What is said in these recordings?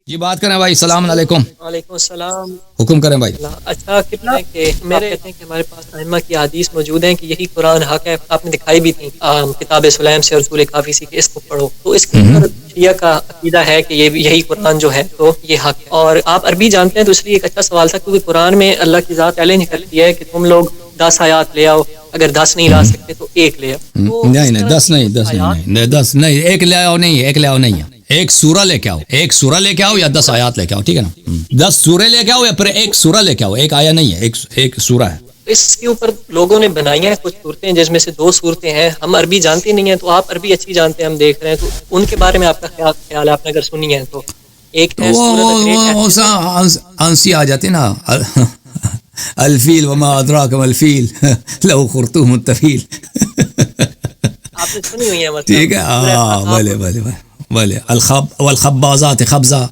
جی بات کریں بھائی. السلام علیکم. وعلیکم السلام. حکم کریں بھائی. اچھا کتنا ہے کہ میرے کہتے ہیں کہ ہمارے پاس ائمہ کی حدیث موجود ہیں کہ یہی قرآن حق ہے. آپ نے دکھائی بھی تھی کتاب سلیم سے رسول کافی سی کہ اس کو پڑھو. تو اس کے اندر شیعہ کا عقیدہ ہے کہ یہی قرآن جو ہے تو یہ حق ہے. اور آپ عربی جانتے ہیں تو اس لیے ایک اچھا سوال تھا کیونکہ قرآن میں اللہ کی ذات چیلنج کرتی ہے کہ تم لوگ 10 آیات لے آؤ. اگر 10 نہیں لا سکتے تو ایک لے آؤ. نہیں 10 نہیں 1 لے آؤ. نہیں 1 لے آؤ نہیں ہے. ایک سورہ لے کے آؤ. ایک سورہ لے کے آؤ یا 10 آیات لے کے آؤ. ٹھیک ہے نا. 10 سورے لے کے آؤ یا پھر ایک سورہ لے کے آؤ. ایک آیا نہیں ہے, ایک سورہ ہے. اس کے اوپر لوگوں نے بنائی ہیں کچھ صورتیں جس میں سے 2 صورتیں ہیں. ہم عربی جانتے نہیں ہیں تو آپ عربی اچھی جانتے ہیں, ہم دیکھ رہے ہیں تو ان کے بارے میں آپ کا خیال ہے آپ نے اگر سنی ہے تو. ایک ہے آنسی آ جاتی نا الفیل وما ادراک ما الفیل لو خرطوم الطفیل. آپ نے سنی ہوئی ہے مطلب. ٹھیک ہے. بھلے بھلے بھلے والخبازات خبزہ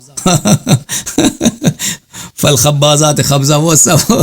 فالخبازات خبزہ. وہ سب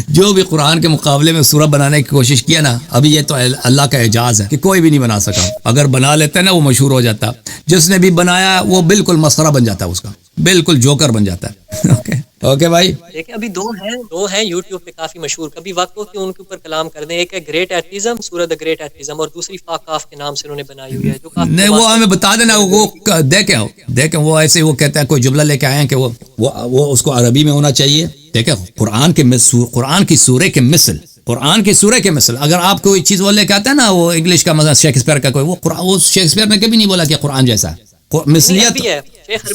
جو بھی قرآن کے مقابلے میں سورہ بنانے کی کوشش کیا نا, ابھی یہ تو اللہ کا اعجاز ہے کہ کوئی بھی نہیں بنا سکا. اگر بنا لیتے نا وہ مشہور ہو جاتا. جس نے بھی بنایا وہ بالکل مسخرہ بن جاتا ہے, اس کا بالکل جوکر بن جاتا ہے. اوکے بھائی. دیکھیں ابھی 2 ہیں یوٹیوب پہ کافی مشہور. کبھی وقت ہو کہ ان کے اوپر کلام کر دیں. ایک ہے گریٹ ایتھیزم, سورہ دا گریٹ ایتھیزم, اور دوسری فاقاف کے نام سے انہوں نے بنائی ہوئی ہے جو کافی نہیں وہ ہمیں بتا دینا. وہ دیکھیں وہ ایسے وہ کہتا ہے کوئی جملہ لے کے آئے ہیں کہ وہ اس کو عربی میں ہونا چاہیے. دیکھیں قرآن کی سورے کے مثل, قرآن کی سورے کے مثل اگر آپ کوئی چیز وہ لے کے آتے ہیں نا, وہ انگلش کا مثلا شیکسپیئر کا کوئی وہ شیکسپیئر نے کبھی نہیں بولا کہ قرآن جیسا ہے. مثلیت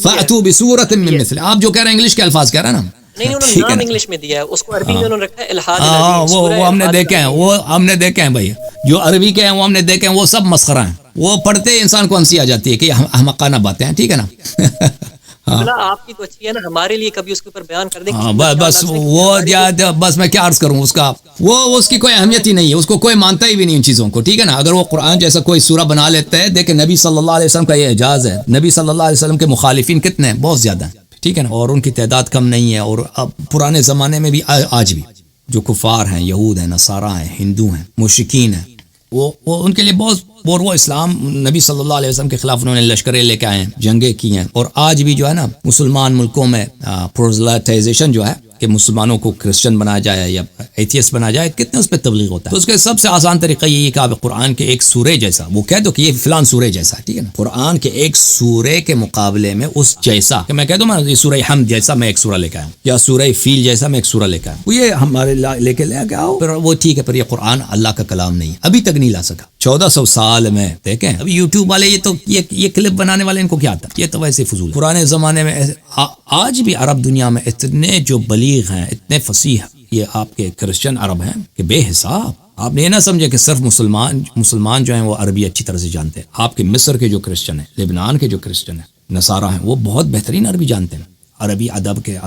فاتو بسورۃ من مثل. آپ جو کہہ رہے ہیں انگلش کے الفاظ کہہ رہے ہیں نا, نہیں انہوں نے نام انگلش میں دیا ہے, اس کو عربی میں انہوں نے رکھا ہے الحاد. وہ ہم نے دیکھے ہیں, وہ ہم نے دیکھے ہیں بھائی. جو عربی کے ہیں وہ ہم نے دیکھے ہیں, وہ سب مسخرہ ہیں. وہ پڑھتے انسان کو ہنسی آ جاتی ہے کہ احمقانہ باتیں ہیں. ٹھیک ہے نا. آپ کی تو اچھی ہے نا, ہمارے لیے کبھی اس کے اوپر بیان کر دیں. بس میں کیا عرض کروں, اس کا اس کی کوئی اہمیت ہی نہیں ہے. اس کو کوئی مانتا ہی بھی نہیں ان چیزوں کو. ٹھیک ہے نا. اگر وہ قرآن جیسا کوئی سورہ بنا لیتا ہے, دیکھیں نبی صلی اللہ علیہ وسلم کا یہ اعجاز ہے. نبی صلی اللہ علیہ وسلم کے مخالفین کتنے ہیں, بہت زیادہ ہیں. ٹھیک ہے نا. اور ان کی تعداد کم نہیں ہے. اور اب پرانے زمانے میں بھی آج بھی جو کفار ہیں, یہود ہیں, نصارہ ہیں, ہندو ہیں, مشرکین ہیں, وہ ان کے لیے بہت. اور وہ اسلام نبی صلی اللہ علیہ وسلم کے خلاف انہوں نے لشکریں لے کے آئے ہیں, جنگیں کی ہیں. اور آج بھی جو ہے نا مسلمان ملکوں میں پروزلائٹائزیشن جو ہے کہ مسلمانوں کو کرسچن بنایا جائے یا ایتھیسٹ بنایا جائے, کتنے اس پہ تبلیغ ہوتا ہے. تو اس کے سب سے آسان طریقہ یہی ہے کہ آپ قرآن کے ایک سورے جیسا وہ کہہ دو کہ یہ فلان سورے جیسا ہے. ٹھیک ہے نا. قرآن کے ایک سورے کے مقابلے میں اس جیسا کہ میں کہہ دوں نا یہ سورہ حمد جیسا میں ایک سورہ لے کے آیا ہوں, یا سورہ فیل جیسا میں ایک سورہ لے کے آیا ہوں. یہ ہمارے لے کے آؤ پھر وہ ٹھیک ہے, پر یہ قرآن اللہ کا کلام نہیں, ابھی تک نہیں لا سکا. 1400 سال میں دیکھیں. ابھی یوٹیوب والے یہ کلپ بنانے والے ان کو کیا آتا ہے, یہ تو ویسے فضول. پرانے زمانے میں آج بھی عرب دنیا میں اتنے جو بلیغ ہیں, اتنے فصیح یہ آپ کے کرسچن عرب ہیں کہ بے حساب. آپ نے یہ نہ سمجھے کہ صرف مسلمان جو ہیں وہ عربی اچھی طرح سے جانتے ہیں. آپ کے مصر کے جو کرسچن ہیں, لبنان کے جو کرسچن ہیں, نصارہ ہیں, وہ بہت بہترین عربی جانتے ہیں. عربی ادب کے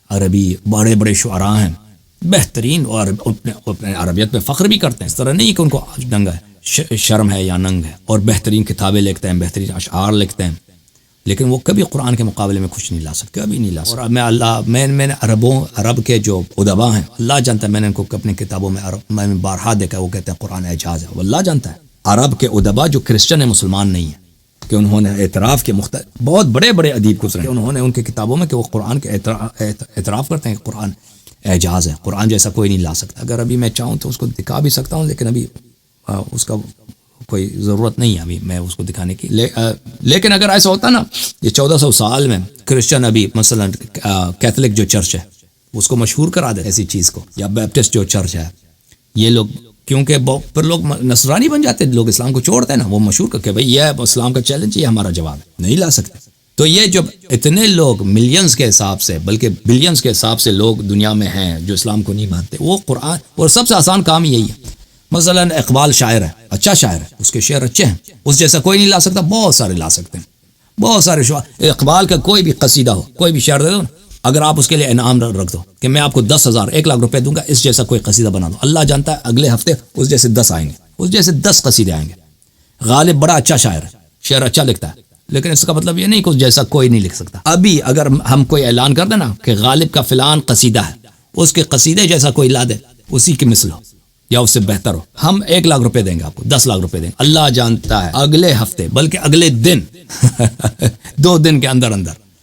عربی بڑے بڑے شعراء ہیں بہترین, اور اپنے عربیت میں فخر بھی کرتے ہیں. اس طرح نہیں کہ ان کو ننگ ہے, شرم ہے یا ننگ ہے, اور بہترین کتابیں لکھتے ہیں, بہترین اشعار لکھتے ہیں, لیکن وہ کبھی قرآن کے مقابلے میں کچھ نہیں لا سکتے, کبھی نہیں لا سکتے. اور میں نے عرب کے جو ادبا ہیں, اللہ جانتا ہے, میں نے ان کو اپنی کتابوں میں بارہا دیکھا, وہ کہتے ہیں قرآن اعجاز ہے. اللہ جانتا ہے عرب کے ادبا جو کرسچن ہیں, مسلمان نہیں ہیں, کہ انہوں نے اعتراف کے بہت بڑے بڑے ادیب گزرے, انہوں نے ان کی کتابوں میں کہ وہ قرآن کے اعتراف کرتے ہیں کہ قرآن اعجاز ہے, قرآن جیسا کوئی نہیں لا سکتا. اگر ابھی میں چاہوں تو اس کو دکھا بھی سکتا ہوں, لیکن ابھی اس کا کوئی ضرورت نہیں ہے ابھی میں اس کو دکھانے کی. لیکن اگر ایسا ہوتا نا, یہ 1400 سال میں کرسچن ابھی مثلا کیتھولک جو چرچ ہے اس کو مشہور کرا دے ایسی چیز کو, یا بیپٹسٹ جو چرچ ہے, یہ لوگ کیونکہ پھر لوگ نصرانی بن جاتے ہیں, لوگ اسلام کو چھوڑتے ہیں نا, وہ مشہور کر کے بھائی یہ اسلام کا چیلنج, یہ ہمارا جواب ہے, نہیں لا سکتے. تو یہ جب اتنے لوگ ملینز کے حساب سے بلکہ بلینز کے حساب سے لوگ دنیا میں ہیں جو اسلام کو نہیں مانتے, وہ قرآن, اور سب سے آسان کام یہی ہے. مثلا اقبال شاعر ہے, اچھا شاعر ہے, اس کے شعر اچھے ہیں, اس جیسا کوئی نہیں لا سکتا. بہت سارے لا سکتے ہیں, بہت سارے شعر. اقبال کا کوئی بھی قصیدہ ہو, کوئی بھی شعر دے دو, اگر آپ اس کے لیے انعام رکھ دو کہ میں آپ کو 10,000 1 لاکھ روپے دوں گا, اس جیسا کوئی قصیدہ بنا دو, اللہ جانتا ہے اگلے ہفتے اس جیسے 10 آئیں گے, اس جیسے 10 قصیدے آئیں گے. غالب بڑا اچھا شاعر ہے, شعر اچھا لکھتا ہے, لیکن اس کا مطلب یہ نہیں کہ اس جیسا کوئی نہیں لکھ سکتا. ابھی اگر ہم کوئی اعلان کر دیں نا کہ غالب کا فلان قصیدہ ہے, اس کے قصیدے جیسا کوئی لا دے, اسی کی مثل ہو یا اس سے بہتر ہو, ہم 1 لاکھ روپے دیں گے آپ کو, 10 لاکھ روپے دیں گے. اللہ جانتا ہے اگلے ہفتے بلکہ اگلے دن 2 دن کے اندر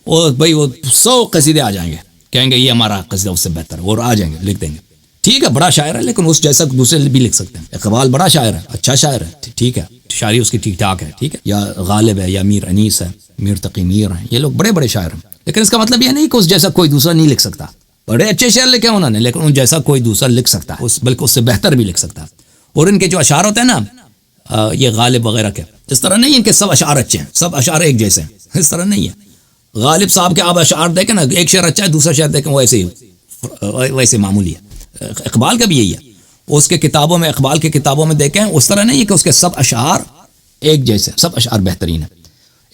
وہ بھائی وہ 100 قصیدے آ جائیں گے، کہیں گے یہ ہمارا قصیدہ اس سے بہتر ہے، اور آ جائیں گے لکھ دیں گے، ٹھیک ہے بڑا شاعر ہے لیکن اس جیسا دوسرے بھی لکھ سکتے ہیں۔ اقبال بڑا شاعر ہے، اچھا شاعر ہے، ٹھیک ہے، شاعری اس کی ٹھیک ٹھاک ہے، ٹھیک ہے، یا غالب ہے یا میر انیس ہے، میر تقی میر ہیں، یہ لوگ بڑے بڑے شاعر ہیں، لیکن اس کا مطلب یہ نہیں کہ اس جیسا کوئی دوسرا نہیں لکھ سکتا۔ بڑے اچھے شعر لکھے انہوں نے، لیکن ان جیسا کوئی دوسرا لکھ سکتا ہے، بلکہ اس سے بہتر بھی لکھ سکتا ہے۔ اور ان کے جو اشعار ہوتے ہیں نا یہ غالب وغیرہ کے، اس طرح نہیں ان کے سب اشعار اچھے ہیں، سب اشعار ایک جیسے ہیں، اس طرح نہیں ہے۔ غالب صاحب کے آپ اشعار دیکھیں نا، ایک شعر اچھا ہے دوسرا شعر دیکھیں ویسے معمولی ہے۔ اقبال کا بھی یہی ہے، اس کے کتابوں میں، اقبال کی کتابوں میں دیکھیں اس طرح نہیں ہے کہ اس کے سب اشعار ایک جیسے، سب اشعار بہترین ہیں۔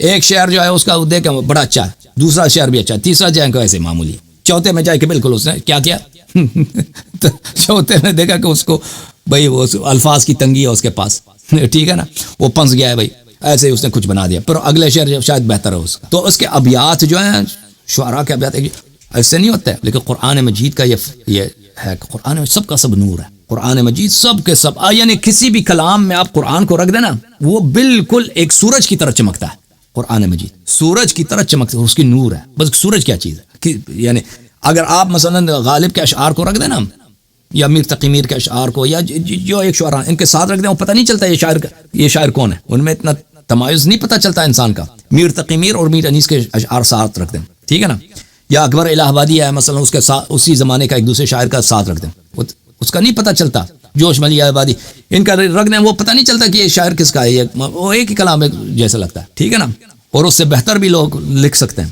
ایک شعر جو ہے اس کا دیکھیں بڑا اچھا ہے، دوسرا شعر بھی اچھا ہے، تیسرا جو ہے کہ ویسے معمولی ہے، چوتھے میں جائے کہ بالکل اس نے کیا چوتھے میں دیکھا کہ اس کو بھائی وہ الفاظ کی تنگی ہے اس کے پاس، ٹھیک ہے نا، وہ پنس گیا ہے بھائی، ایسے ہی اس نے کچھ بنا دیا، پھر اگلے شعر شاید بہتر ہے اس کا۔ تو اس کے ابیات جو ہیں شعراء کے ابیات ایسے نہیں ہوتے، لیکن قرآن مجید کا یہ ہے کہ قرآن میں سب کا سب نور ہے، قرآن مجید سب کے سب، یعنی کسی بھی کلام میں آپ قرآن کو رکھ دینا وہ بالکل ایک سورج کی طرح چمکتا ہے۔ قرآن مجید سورج کی طرح چمکتا ہے، اس کی نور ہے، بس سورج کیا چیز ہے، یعنی اگر آپ مثلا غالب کے اشعار کو رکھ دینا یا میر تقی میر کے اشعار کو، یا جو ایک شعراء ان کے ساتھ رکھ دیں، وہ پتہ نہیں چلتا یہ شاعر کون ہے، ان میں اتنا تمایز نہیں پتہ چلتا انسان کا۔ میر تقی میر اور میر انیس کے اشعار ساتھ رکھ دیں، ٹھیک ہے نا، یا اکبر الہ آبادی ہے مثلا، اس کے ساتھ اسی زمانے کا ایک دوسرے شاعر کا ساتھ رکھ دیں، اس کا نہیں پتہ چلتا۔ جوش ملی آبادی ان کا رکھ دیں، وہ پتہ نہیں چلتا کہ یہ شاعر کس کا ہے، وہ ایک ہی کلام جیسا لگتا ہے، ٹھیک ہے نا، اور اس سے بہتر بھی لوگ لکھ سکتے ہیں،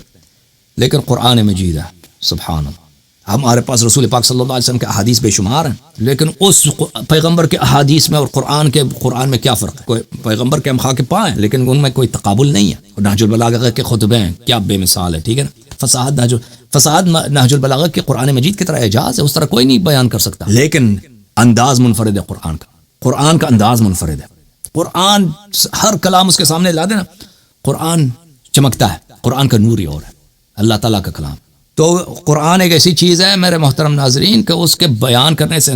لیکن قرآن مجید ہے، سبحان اللہ۔ ہمارے پاس رسول پاک صلی اللہ علیہ وسلم کے احادیث بے شمار ہیں، لیکن اس پیغمبر کے احادیث میں اور قرآن میں کیا فرق ہے؟ کوئی پیغمبر کے ہم خاک پا ہیں، لیکن ان میں کوئی تقابل نہیں ہے۔ نہج البلاغہ کے خطبے ہیں، کیا بے مثال ہے، ٹھیک ہے نا، فصاحت نہج البلاغہ کے قرآن مجید کی طرح اعجاز ہے، اس طرح کوئی نہیں بیان کر سکتا، لیکن انداز منفرد ہے قرآن کا انداز منفرد ہے۔ قرآن ہر کلام اس کے سامنے لا دینا، قرآن چمکتا ہے، قرآن کا نور ہی اور ہے، اللہ تعالیٰ کا کلام۔ تو قرآن ایک ایسی چیز ہے میرے محترم ناظرین کہ اس کے بیان کرنے سے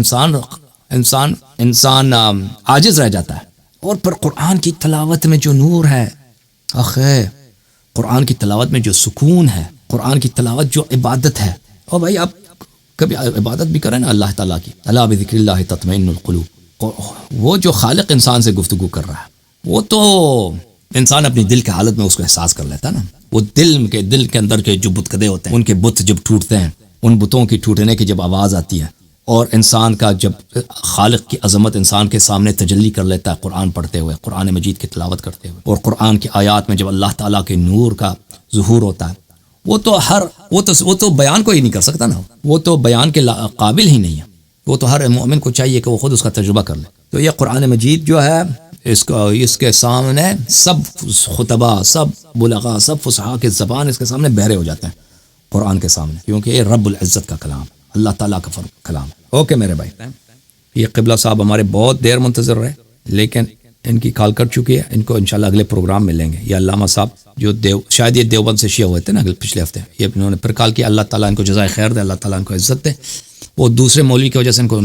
انسان عاجز رہ جاتا ہے، اور پھر قرآن کی تلاوت میں جو نور ہے، قرآن کی تلاوت میں جو سکون ہے، قرآن کی تلاوت جو عبادت ہے، اور بھائی آپ کبھی عبادت بھی کریں نا اللہ تعالیٰ کی، الا بذکر اللہ تطمئن القلوب، وہ جو خالق انسان سے گفتگو کر رہا ہے، وہ تو انسان اپنی دل کی حالت میں اس کو احساس کر لیتا ہے نا، وہ دل کے اندر کے جو بت کدے ہوتے ہیں، ان کے بت جب ٹوٹتے ہیں، ان بتوں کی ٹوٹنے کی جب آواز آتی ہے، اور انسان کا جب خالق کی عظمت انسان کے سامنے تجلی کر لیتا ہے قرآن پڑھتے ہوئے، قرآن مجید کی تلاوت کرتے ہوئے، اور قرآن کی آیات میں جب اللہ تعالیٰ کے نور کا ظہور ہوتا ہے، وہ تو بیان کو ہی نہیں کر سکتا نا، وہ تو بیان کے قابل ہی نہیں ہے، وہ تو ہر مومن کو چاہیے کہ وہ خود اس کا تجربہ کر لے۔ تو یہ قرآن مجید جو ہے اس کے سامنے سب خطبہ، سب بلغاء، سب فصحاء کے زبان اس کے سامنے بہرے ہو جاتے ہیں قرآن کے سامنے، کیونکہ یہ رب العزت کا کلام، اللہ تعالیٰ کا کلام۔ اوکے میرے بھائی، یہ قبلہ صاحب ہمارے بہت دیر منتظر رہے، لیکن ان کی کال کر چکی ہے، ان کو انشاءاللہ اگلے پروگرام میں لیں گے۔ یہ علامہ صاحب جو شاید یہ دیوبند سے شیعہ ہوئے تھے نا پچھلے ہفتے، یہ انہوں نے پھر کال کیا، اللہ تعالیٰ ان کو جزائے خیر دے، اللہ تعالیٰ ان کو عزت دے، وہ دوسرے مولوی کی وجہ سے ان کو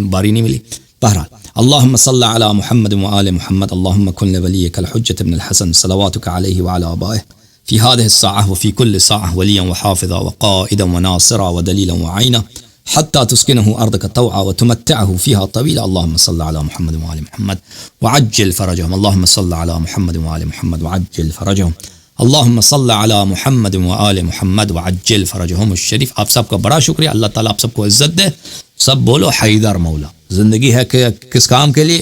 باری نہیں ملی۔ بہرحال اللہم صلی علی محمد وآل محمد، اللہم کن لولیک الحجۃ ابن الحسن صلواتک علیہ وعلی آبائہ فی هذه الساعة وفی کل ساعة ولیا وحافظا وقائدا وناصرا ودلیلا وعینا حتى تسكنه أرضك طوعا وتمتعه فيها طويلا، اللهم صل على محمد وآل محمد وعجل فرجهم، اللهم صل على محمد وآل محمد وعجل فرجهم، اللهم صل على محمد وآل محمد وعجل فرجهم الشریف۔ آپ سب کا بڑا شکریہ، اللہ تعالیٰ آپ سب کو عزت دے۔ سب بولو حیدر مولا۔ زندگی ہے کہ کس کام کے لیے؟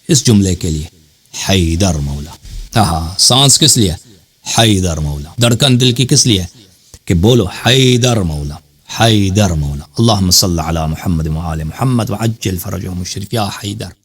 اس جملے کے لیے، حیدر مولا۔ ہاں، سانس کس لیے؟ حیدر مولا۔ دھڑکن دل کی کس لیے؟ کہ بولو حیدر مولا، حیدر مولا۔ اللہم صل علی محمد وآل محمد وعجل فرجهم الشریف، یا حیدر۔